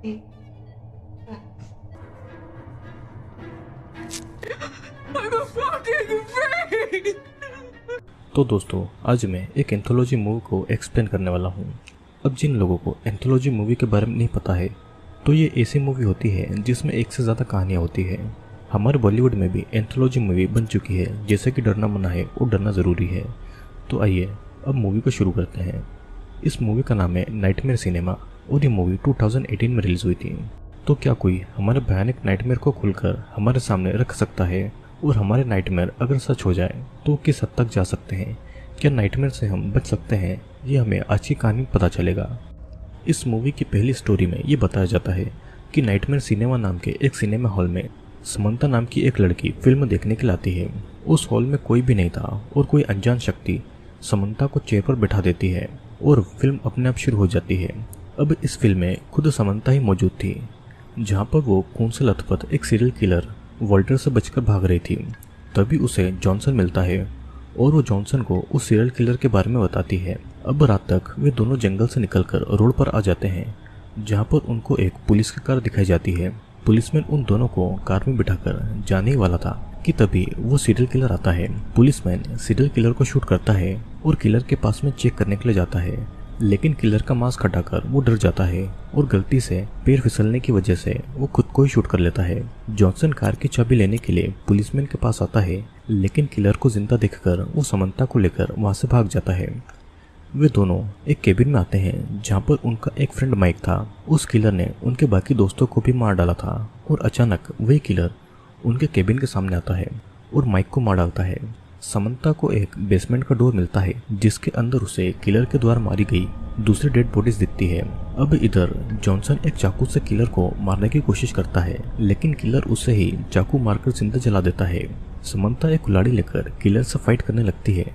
एक बार। तो दोस्तों, आज मैं एक एंथोलॉजी मूवी को एक्सप्लेन करने वाला हूँ। अब जिन लोगों को एंथोलॉजी मूवी के बारे में नहीं पता है, तो ये ऐसी मूवी होती है जिसमें एक से ज़्यादा कहानियाँ होती है। हमारे बॉलीवुड में भी एंथोलॉजी मूवी बन चुकी है, जैसे कि डरना मना है और डरना ज़रूरी है। तो आइए अब मूवी को शुरू करते हैं। इस मूवी का नाम है नाइटमेयर सिनेमा और ये मूवी 2018 में रिलीज़ हुई थी। तो क्या कोई हमारे भयानक नाइटमेयर को खुलकर हमारे सामने रख सकता है? और हमारे नाइटमेयर अगर सच हो जाए तो किस हद तक जा सकते हैं? क्या नाइटमेयर से हम बच सकते हैं? ये हमें आज की कहानी में पता चलेगा। इस मूवी की पहली स्टोरी में ये बताया जाता है कि नाइटमेयर सिनेमा नाम के एक सिनेमा हॉल में समंता नाम की एक लड़की फिल्म देखने के लिए आती है। उस हॉल में कोई भी नहीं था और कोई अनजान शक्ति समंता को चेयर पर बैठा देती है और फिल्म अपने आप शुरू हो जाती है। अब इस फिल्म में खुद समंता ही मौजूद थी, जहाँ पर वो खून से लथपथ एक सीरियल किलर वॉल्टर से बचकर भाग रही थी। तभी उसे जॉनसन मिलता है और वो जॉनसन को उस सीरियल किलर के बारे में बताती है। अब रात तक वे दोनों जंगल से निकलकर रोड पर आ जाते हैं, जहाँ पर उनको एक पुलिस की कार दिखाई जाती है। पुलिसमैन उन दोनों को कार में बिठाकर जाने ही वाला था कि तभी वो सीरियल किलर आता है। पुलिसमैन सीरियल किलर को शूट करता है और किलर के पास में चेक करने के लिए जाता है, लेकिन किलर का मास्क हटाकर वो डर जाता है और गलती से पैर फिसलने की वजह से वो खुद को ही शूट कर लेता है। जॉनसन कार की चाबी लेने के लिए पुलिसमैन के पास आता है, लेकिन किलर को जिंदा देखकर वो समंता को लेकर वहां से भाग जाता है। वे दोनों एक केबिन में आते हैं, जहां पर उनका एक फ्रेंड माइक था। उस किलर ने उनके बाकी दोस्तों को भी मार डाला था और अचानक वही किलर उनके केबिन के सामने आता है और माइक को मार डालता है। समंता को एक बेसमेंट का डोर मिलता है, जिसके अंदर उसे किलर के द्वारा मारी गई दूसरी डेड बॉडीज दिखती है। अब इधर जॉनसन एक चाकू से किलर को मारने की कोशिश करता है, लेकिन किलर उसे ही चाकू मारकर जिंदा जला देता है। समंता एक कुल्हाड़ी लेकर किलर से फाइट करने लगती है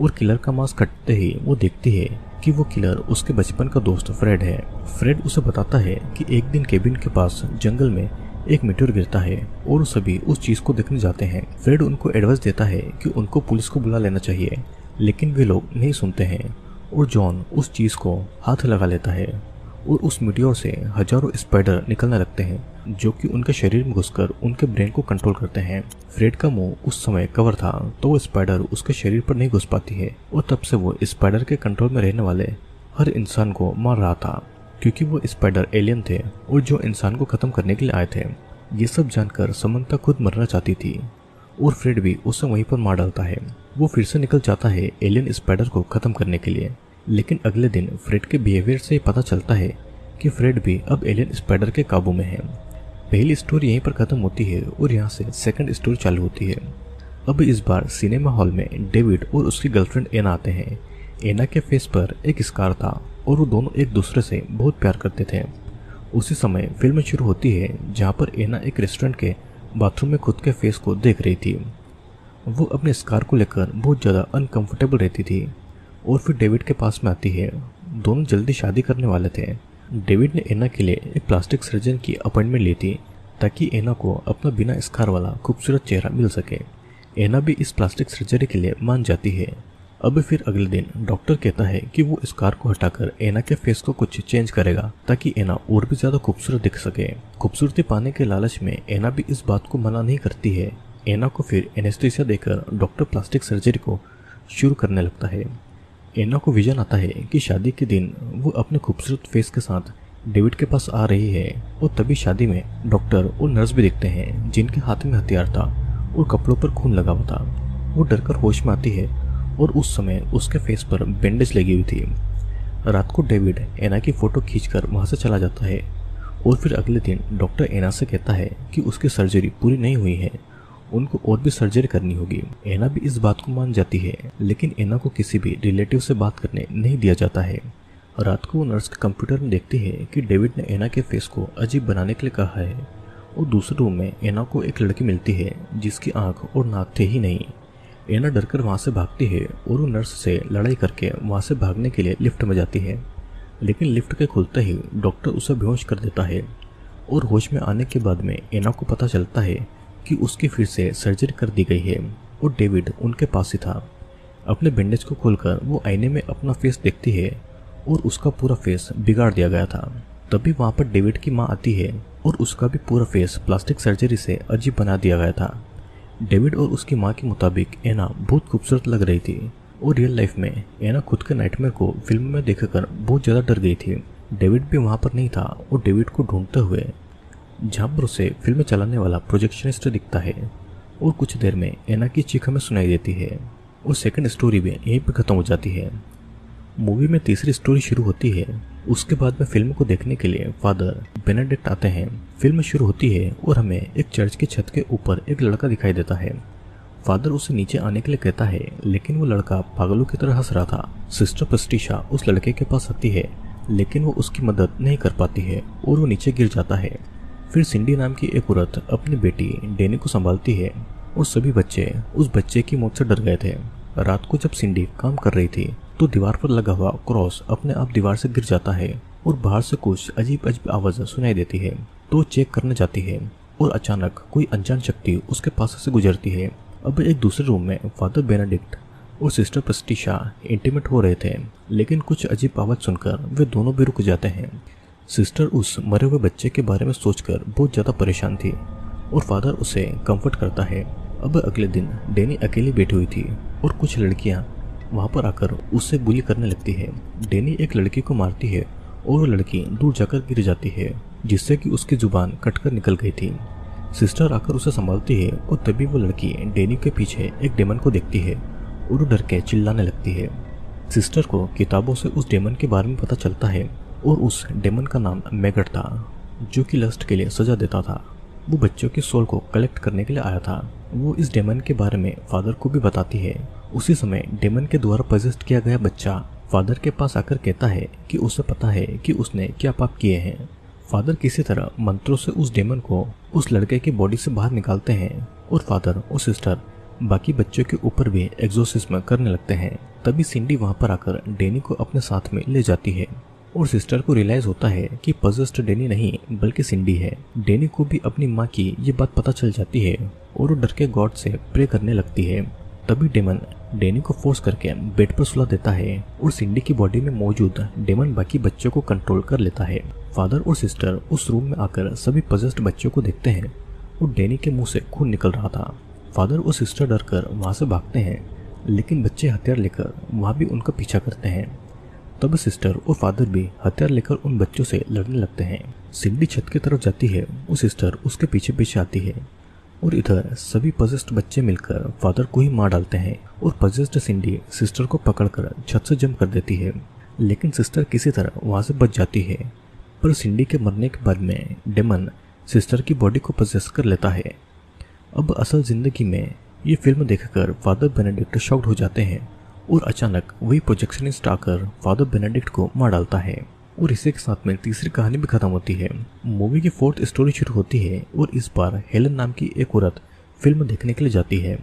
और किलर का मास्क हटते ही वो देखती है कि वो किलर उसके बचपन का दोस्त फ्रेड है। फ्रेड उसे बताता है कि एक दिन केबिन के पास जंगल में एक मीटेर गिरता है और सभी उस चीज को देखने जाते हैं। फ्रेड उनको एडवाइस देता है कि उनको पुलिस को बुला लेना चाहिए, लेकिन वे लोग नहीं सुनते हैं और जॉन उस चीज को हाथ लगा लेता है और उस मीटियोर से हजारों स्पाइडर निकलने लगते हैं, जो कि उनके शरीर में घुसकर उनके ब्रेन को कंट्रोल करते हैं। फ्रेड का मुंह उस समय कवर था, तो वो स्पाइडर उसके शरीर पर नहीं घुस पाती है और तब से वो स्पाइडर के कंट्रोल में रहने वाले हर इंसान को मार रहा था, क्योंकि वो स्पाइडर एलियन थे और जो इंसान को खत्म करने के लिए आए थे। ये सब जानकर समंता खुद मरना चाहती थी और फ्रेड भी उसे वहीं पर मार डालता है। वो फिर से निकल जाता है एलियन स्पाइडर को खत्म करने के लिए, लेकिन अगले दिन फ्रेड के बिहेवियर से पता चलता है कि फ्रेड भी अब एलियन स्पाइडर के काबू में है। पहली स्टोरी यहीं पर खत्म होती है और यहाँ से सेकंड स्टोरी चालू होती है। अब इस बार सिनेमा हॉल में डेविड और उसकी गर्लफ्रेंड एना आते हैं। एना के फेस पर एक स्कार था और वो दोनों एक दूसरे से बहुत प्यार करते थे। उसी समय फिल्म शुरू होती है, जहाँ पर एना एक रेस्टोरेंट के बाथरूम में खुद के फेस को देख रही थी। वो अपने स्कार को लेकर बहुत ज़्यादा अनकंफर्टेबल रहती थी और फिर डेविड के पास में आती है। दोनों जल्दी शादी करने वाले थे। डेविड ने एना के लिए एक प्लास्टिक सर्जन की अपॉइंटमेंट ली थी, ताकि एना को अपना बिना स्कार वाला खूबसूरत चेहरा मिल सके। एना भी इस प्लास्टिक सर्जरी के लिए मान जाती है। अब फिर अगले दिन डॉक्टर कहता है कि वो स्कार को हटाकर एना के फेस को कुछ चेंज करेगा, ताकि एना और भी ज्यादा खूबसूरत दिख सके। खूबसूरती पाने के लालच में एना भी इस बात को मना नहीं करती है। एना को फिर एनेस्थीसिया देकर डॉक्टर प्लास्टिक सर्जरी को शुरू करने लगता है। एना को विजन आता है कि शादी के दिन वो अपने खूबसूरत फेस के साथ डेविड के पास आ रही है और तभी शादी में डॉक्टर और नर्स भी दिखते हैं, जिनके हाथ में हथियार था और कपड़ों पर खून लगा हुआ था। वो डरकर होश में आती है और उस समय उसके फेस पर बैंडेज लगी हुई थी। रात को डेविड एना की फोटो खींचकर वहां से चला जाता है और फिर अगले दिन डॉक्टर एना से कहता है कि उसकी सर्जरी पूरी नहीं हुई है, उनको और भी सर्जरी करनी होगी। एना भी इस बात को मान जाती है, लेकिन एना को किसी भी रिलेटिव से बात करने नहीं दिया जाता है। रात को वो नर्स के कंप्यूटर में देखती है कि डेविड ने एना के फेस को अजीब बनाने के लिए कहा है और दूसरे रूम में एना को एक लड़की मिलती है जिसकी आंख और नाक थे ही नहीं। एना डरकर वहां से भागती है और वो नर्स से लड़ाई करके वहां से भागने के लिए लिफ्ट में जाती है, लेकिन लिफ्ट के खुलते ही डॉक्टर उसे बेहोश कर देता है और होश में आने के बाद में एना को पता चलता है कि उसकी फिर से सर्जरी कर दी गई है और डेविड उनके पास ही था। अपने बैंडेज को खोलकर वो आईने में अपना फेस देखती है और उसका पूरा फेस बिगाड़ दिया गया था। तभी वहाँ पर डेविड की माँ आती है और उसका भी पूरा फेस प्लास्टिक सर्जरी से अजीब बना दिया गया था। डेविड और उसकी माँ के मुताबिक एना बहुत खूबसूरत लग रही थी और रियल लाइफ में एना खुद के नाइटमेयर को फिल्म में देखकर बहुत ज़्यादा डर गई थी। डेविड भी वहाँ पर नहीं था और डेविड को ढूंढते हुए जहाँ पर उसे फिल्म चलाने वाला प्रोजेक्शनिस्ट दिखता है और कुछ देर में एना की चीख हमें सुनाई देती है और सेकंड स्टोरी भी यहीं पर ख़त्म हो जाती है। मूवी में तीसरी स्टोरी शुरू होती है। उसके बाद में फिल्म को देखने के लिए फादर बेनेडिक्ट आते हैं। फिल्म शुरू होती है और हमें एक चर्च की छत के ऊपर एक लड़का दिखाई देता है। फादर उसे नीचे आने के लिए कहता है, लेकिन वो लड़का पागलों की तरह हंस रहा था। सिस्टर पेस्टिशा उस लड़के के पास आती है, लेकिन वो उसकी मदद नहीं कर पाती है और वो नीचे गिर जाता है। फिर सिंडी नाम की एक औरत अपनी बेटी डेनी को संभालती है और सभी बच्चे उस बच्चे की मौत से डर गए थे। रात को जब सिंडी काम कर रही थी तो दीवार पर लगा हुआ क्रॉस अपने आप दीवार से गिर जाता है और बाहर से कुछ अजीब अजीब आवाज़ सुनाई देती है। तो चेक करने जाती है और अचानक कोई अनजान शक्ति उसके पास से गुजरती है। अब एक दूसरे रूम में फादर बेनेडिक्ट और सिस्टर पेस्टिशा इंटीमेट हो रहे थे, लेकिन कुछ अजीब आवाज़ सुनकर वे दोनों भी रुक जाते हैं। सिस्टर उस मरे हुए बच्चे के बारे में सोचकर बहुत ज़्यादा परेशान थी और फादर उसे कंफर्ट करता है। अब अगले दिन डेनी अकेली बैठी हुई थी और कुछ लड़कियां वहां पर आकर उससे बुली करने लगती है। डेनी एक लड़की को मारती है और वो लड़की दूर जाकर गिर जाती है, जिससे कि उसकी जुबान कटकर निकल गई थी। सिस्टर आकर उसे संभालती है और तभी वो लड़की डेनी के पीछे एक डेमन को देखती है और वो डर के चिल्लाने लगती है। सिस्टर को किताबों से उस डेमन के बारे में पता चलता है और उस डेमन का नाम मैगट था, जो कि लस्ट के लिए सजा देता था। वो बच्चों की सोल को कलेक्ट करने के लिए आया था। वो इस डेमन के बारे में फादर को भी बताती है। उसी समय डेमन के द्वारा पजेस्ट किया गया बच्चा फादर के पास आकर कहता है कि उसे पता है कि उसने क्या पाप किए हैं। फादर किसी तरह मंत्रों से उस डेमन को उस लड़के की बॉडी से बाहर निकालते हैं और फादर और सिस्टर बाकी बच्चों के ऊपर भी एक्सोर्सिज्म करने लगते हैं। तभी सिंडी वहां पर आकर डेनी को अपने साथ में ले जाती है और सिस्टर को रियलाइज होता है कि पजेस्ड डेनी नहीं बल्कि सिंडी है। डेनी को भी अपनी माँ की ये बात पता चल जाती है और वो डर के गॉड से प्रे करने लगती है। तभी डेमन डेनी को फोर्स करके बेड पर सुला देता है और सिंडी की बॉडी में मौजूद डेमन बाकी बच्चों को कंट्रोल कर लेता है। फादर और सिस्टर उस रूम में आकर सभी पजेस्ड बच्चों को देखते हैं और डेनी के मुंह से खून निकल रहा था। फादर और सिस्टर डर कर वहाँ से भागते हैं, लेकिन बच्चे हथियार लेकर वहाँ भी उनका पीछा करते हैं। तब सिस्टर और फादर भी हथियार लेकर उन बच्चों से लड़ने लगते हैं। सिंडी छत की तरफ जाती है और सिस्टर उसके पीछे पीछे आती है और इधर सभी पजेस्ड बच्चे मिलकर फादर को ही मार डालते हैं और पजेस्ड सिंडी सिस्टर को पकड़कर छत से जंप कर देती है, लेकिन सिस्टर किसी तरह वहाँ से बच जाती है। पर सिंडी के मरने के बाद में डेमन सिस्टर की बॉडी को पजेस कर लेता है। अब असल जिंदगी में ये फिल्म देखकर फादर बेनेडिक्ट शॉक्ड हो जाते हैं और अचानक वही प्रोजेक्शनिस्ट आकर फादर बेनेडिक्ट को मार डालता है और इसी के साथ में तीसरी कहानी भी खत्म होती है। मूवी की फोर्थ स्टोरी शुरू होती है और इस बार हेलन नाम की एक औरत फिल्म देखने के लिए जाती है।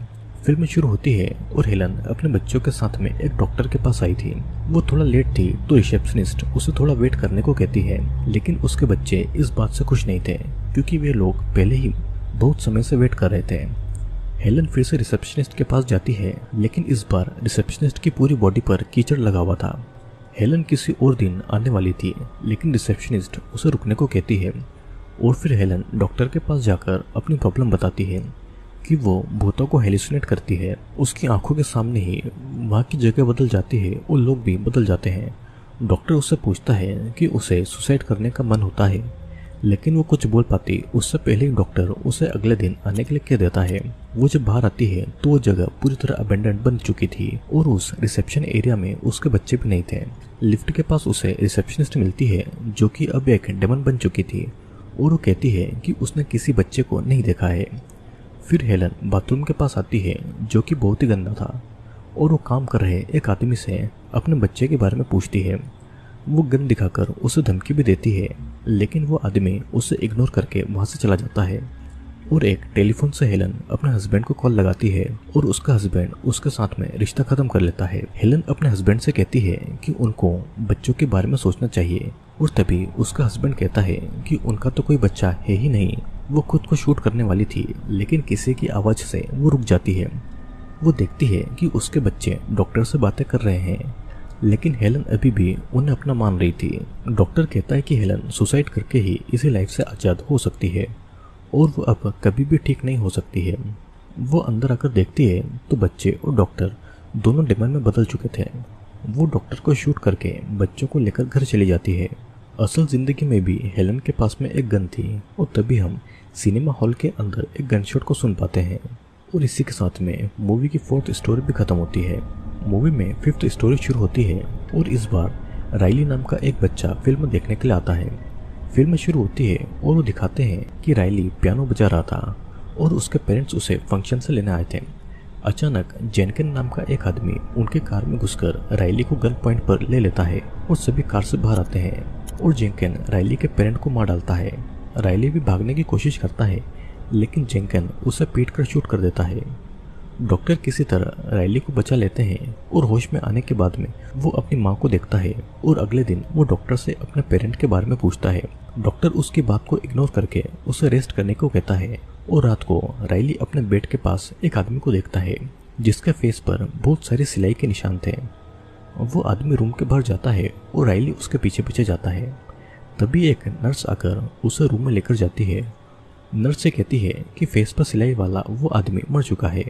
फिल्म शुरू होती है और हेलन अपने बच्चों के साथ में एक डॉक्टर के पास आई थी। वो थोड़ा लेट थी तो रिसेप्शनिस्ट उसे थोड़ा वेट करने को कहती है, लेकिन उसके बच्चे इस बात से खुश नहीं थे क्योंकि वे लोग पहले ही बहुत समय से वेट कर रहे थे। हेलन फिर से रिसेप्शनिस्ट के पास जाती है, लेकिन इस बार रिसेप्शनिस्ट की पूरी बॉडी पर कीचड़ लगा हुआ था। हेलन किसी और दिन आने वाली थी, लेकिन रिसेप्शनिस्ट उसे रुकने को कहती है और फिर हेलन डॉक्टर के पास जाकर अपनी प्रॉब्लम बताती है कि वो भूतों को हेलुसिनेट करती है। उसकी आंखों के सामने ही वहाँ की जगह बदल जाती है और लोग भी बदल जाते हैं। डॉक्टर उससे पूछता है कि उसे सुसाइड करने का मन होता है, लेकिन वो कुछ बोल पाती उससे पहले ही डॉक्टर उसे अगले दिन आने के लिए कह देता है। वो जब बाहर आती है तो वो जगह पूरी तरह अबेंडन बन चुकी थी और उस रिसेप्शन एरिया में उसके बच्चे भी नहीं थे। लिफ्ट के पास उसे रिसेप्शनिस्ट मिलती है जो कि अब एक डेमन बन चुकी थी और वो कहती है कि उसने किसी बच्चे को नहीं देखा है। फिर हेलन बाथरूम के पास आती है जो कि बहुत ही गंदा था और वो काम कर रहे एक आदमी से अपने बच्चे के बारे में पूछती है। वो गन दिखाकर उसे धमकी भी देती है, लेकिन वो आदमी उसे इग्नोर करके वहाँ से चला जाता है और एक टेलीफोन से हेलन अपने हस्बैंड को कॉल लगाती है और उसका हस्बैंड उसके साथ में रिश्ता खत्म कर लेता है। हेलन अपने हस्बैंड से कहती है कि उनको बच्चों के बारे में सोचना चाहिए और तभी उसका हस्बैंड कहता है कि उनका तो कोई बच्चा है ही नहीं। वो खुद को शूट करने वाली थी, लेकिन किसी की आवाज़ से वो रुक जाती है। वो देखती है कि उसके बच्चे डॉक्टर से बातें कर रहे हैं, लेकिन हेलन अभी भी उन्हें अपना मान रही थी। डॉक्टर कहता है कि हेलन सुसाइड करके ही इसी लाइफ से आज़ाद हो सकती है और वो अब कभी भी ठीक नहीं हो सकती है। वो अंदर आकर देखती है तो बच्चे और डॉक्टर दोनों डेमन में बदल चुके थे। वो डॉक्टर को शूट करके बच्चों को लेकर घर चली जाती है। असल जिंदगी में भी हेलन के पास में एक गन थी और तभी हम सिनेमा हॉल के अंदर एक गन शॉट को सुन पाते हैं। और इसी के साथ में मूवी की 4th स्टोरी भी खत्म होती है। मूवी में 5th स्टोरी शुरू होती है और इस बार राइली नाम का एक बच्चा फिल्म देखने के लिए आता है। फिल्म शुरू होती है और वो दिखाते हैं कि राइली पियानो बजा रहा था और उसके पेरेंट्स उसे फंक्शन से लेने आए थे। अचानक जेनकिन नाम का एक आदमी उनके कार में घुसकर राइली को गन पॉइंट पर ले लेता है और सभी कार से बाहर आते हैं और जेनकिन राइली के पेरेंट को मार डालता है। राइली भी भागने की कोशिश करता है लेकिन जेनकिन उसे पीट कर शूट कर देता है। डॉक्टर किसी तरह राइली को बचा लेते हैं और होश में आने के बाद में वो अपनी माँ को देखता है और अगले दिन वो डॉक्टर से अपने पेरेंट के बारे में पूछता है। डॉक्टर उसकी बात को इग्नोर करके उसे रेस्ट करने को कहता है और रात को राइली अपने बेड के पास एक आदमी को देखता है जिसके फेस पर बहुत सारी सिलाई के निशान थे। वो आदमी रूम के बाहर जाता है और राइली उसके पीछे पीछे जाता है। तभी एक नर्स आकर उसे रूम में लेकर जाती है। नर्स से कहती है कि फेस पर सिलाई वाला वो आदमी मर चुका है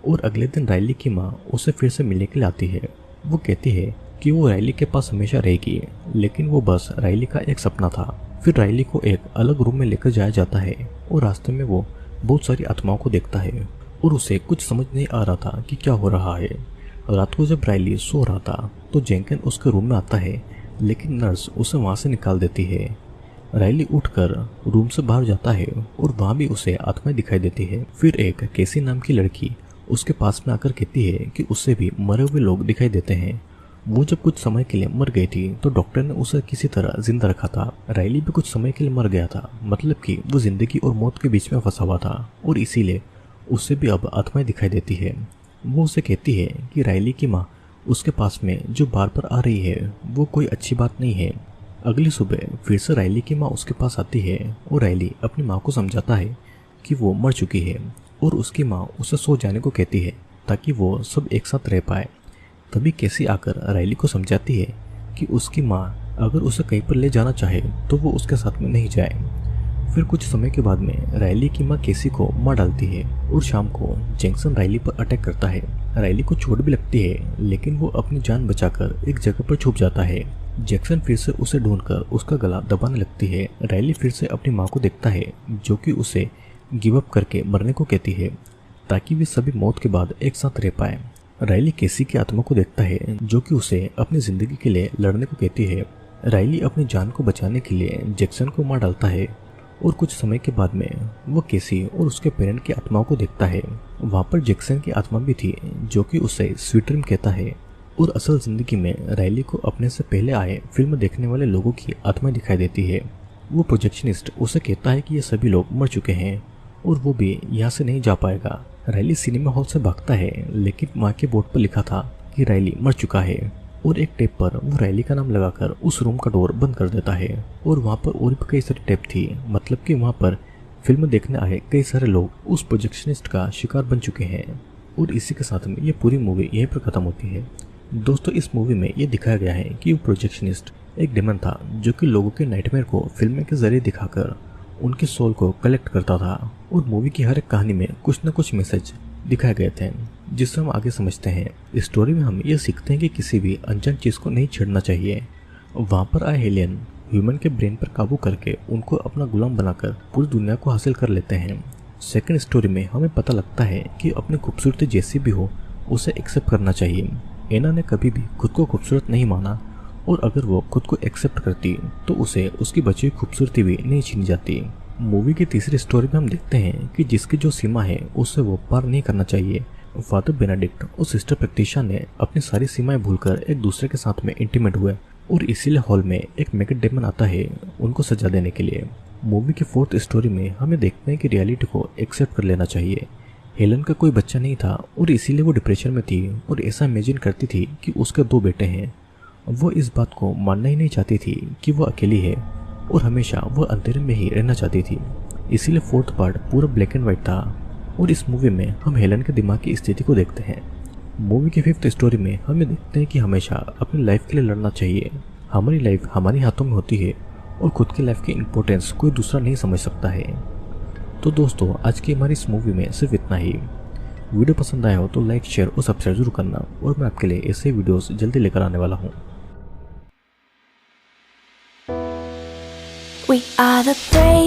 और अगले दिन राइली की माँ उसे फिर से मिलने के लिए आती है। वो कहती है कि वो राइली के पास हमेशा रहेगी लेकिन वो बस राइली का एक सपना था। फिर राइली को एक अलग रूम में लेकर जाया जाता है और रास्ते में वो बहुत सारी आत्माओं को देखता है और उसे कुछ समझ नहीं आ रहा था कि क्या हो रहा है। रात को जब राइली सो रहा था तो जेनकिन उसके रूम में आता है लेकिन नर्स उसे वहाँ से निकाल देती है। राइली उठकर रूम से बाहर जाता है और वहाँ भी उसे आत्माएं दिखाई देती है। फिर एक केसी नाम की लड़की उसके पास में आकर कहती है कि उससे भी मरे हुए लोग दिखाई देते हैं। वो जब कुछ समय के लिए मर गई थी तो डॉक्टर ने उसे किसी तरह जिंदा रखा था। राइली भी कुछ समय के लिए मर गया था, मतलब कि वो जिंदगी और मौत के बीच में फंसा हुआ था और इसीलिए उसे भी अब आत्माएं दिखाई देती है। वो उसे कहती है कि राइली की माँ उसके पास में जो बार बार आ रही है वो कोई अच्छी बात नहीं है। अगली सुबह फिर से राइली की माँ उसके पास आती है और राइली अपनी माँ को समझाता है कि वो मर चुकी है और उसकी माँ उसे सो जाने को कहती है ताकि वो सब एक साथ रह पाए। तभी केसी आकर राइली को समझाती है कि उसकी माँ अगर उसे कहीं पर ले जाना चाहे तो वो उसके साथ में नहीं जाए। फिर कुछ समय के बाद में राइली की माँ केसी को मार डालती है और शाम को जैक्सन राइली पर अटैक करता है। राइली को चोट भी लगती है लेकिन वो अपनी जान बचाकर एक जगह पर छुप जाता है। जैक्सन फिर से उसे ढूंढकर उसका गला दबाने लगती है। राइली फिर से अपनी माँ को देखता है जो कि उसे गिव अप करके मरने को कहती है ताकि वे सभी मौत के बाद एक साथ रह पाए। राइली केसी की आत्मा को देखता है जो कि उसे अपनी जिंदगी के लिए लड़ने को कहती है। राइली अपनी जान को बचाने के लिए जैक्सन को मार डालता है और कुछ समय के बाद में वो केसी और उसके पेरेंट की आत्माओं को देखता है। वहाँ पर जैक्सन की आत्मा भी थी जो कि उसे स्वीट ड्रीम कहता है और असल जिंदगी में राइली को अपने से पहले आए फिल्म देखने वाले लोगों की आत्मा दिखाई देती है। वो प्रोजेक्शनिस्ट उसे कहता है कि ये सभी लोग मर चुके हैं और वो भी यहाँ से नहीं जा पाएगा। राइली सिनेमा हॉल से भागता है लेकिन वहाँ के बोर्ड पर लिखा था कि राइली मर चुका है और एक टेप पर वो राइली का नाम लगाकर उस रूम का डोर बंद कर देता है। और वहाँ पर और भी कई सारी टेप थी, मतलब कि वहाँ पर फिल्म देखने आए कई सारे लोग उस प्रोजेक्शनिस्ट का शिकार बन चुके हैं। और इसी के साथ में ये पूरी मूवी यहीं पर खत्म होती है। दोस्तों, इस मूवी में ये दिखाया गया है कि वो प्रोजेक्शनिस्ट एक डेमन था जो कि लोगों के नाइटमेयर को फिल्म के जरिए दिखाकर उनके सोल को कलेक्ट करता था। और मूवी की हर एक कहानी में कुछ न कुछ मैसेज दिखाए गए थे जिससे हम आगे समझते हैं। इस स्टोरी में हम ये सीखते हैं कि किसी भी अनजान चीज को नहीं छेड़ना चाहिए। वहाँ पर आए एलियन ह्यूमन के ब्रेन पर काबू करके उनको अपना गुलाम बनाकर पूरी दुनिया को हासिल कर लेते हैं। सेकंड स्टोरी में हमें पता लगता है कि अपनी खूबसूरती जैसी भी हो उसे एक्सेप्ट करना चाहिए। एना ने कभी भी खुद को खूबसूरत नहीं माना और अगर वो खुद को एक्सेप्ट करती तो उसे उसकी बची हुई खूबसूरती भी नहीं छीनी जाती। मूवी की तीसरी स्टोरी में हम देखते हैं कि जिसकी जो सीमा है उससे वो पार नहीं करना चाहिए। फादर बेनेडिक्ट और सिस्टर प्रैक्टिशा ने अपनी सारी सीमाएं भूलकर एक दूसरे के साथ में इंटीमेट हुए और इसीलिए हॉल में एक मैगेट डेमन आता है उनको सजा देने के लिए। मूवी की फोर्थ स्टोरी में हमें देखते हैं कि रियलिटी को एक्सेप्ट कर लेना चाहिए। हेलन का कोई बच्चा नहीं था और इसीलिए वो डिप्रेशन में थी और ऐसा इमेजिन करती थी कि उसके 2 बेटे हैं। वो इस बात को मानना ही नहीं चाहती थी कि वो अकेली है और हमेशा वो अंधेरे में ही रहना चाहती थी। इसीलिए फोर्थ पार्ट पूरा ब्लैक एंड व्हाइट था। और इस मूवी में हम हेलन के दिमाग की स्थिति को देखते हैं। मूवी की 5th स्टोरी में हम ये देखते हैं कि हमेशा अपनी लाइफ के लिए लड़ना चाहिए। हमारी लाइफ हमारे हाथों में होती है और खुद की लाइफ की इम्पोर्टेंस कोई दूसरा नहीं समझ सकता है। तो दोस्तों, आज की हमारी इस मूवी में सिर्फ इतना ही। वीडियो पसंद आया हो तो लाइक, शेयर और सब्सक्राइब जरूर करना, और मैं आपके लिए ऐसे वीडियोस जल्दी लेकर आने वाला हूँ। We are the brave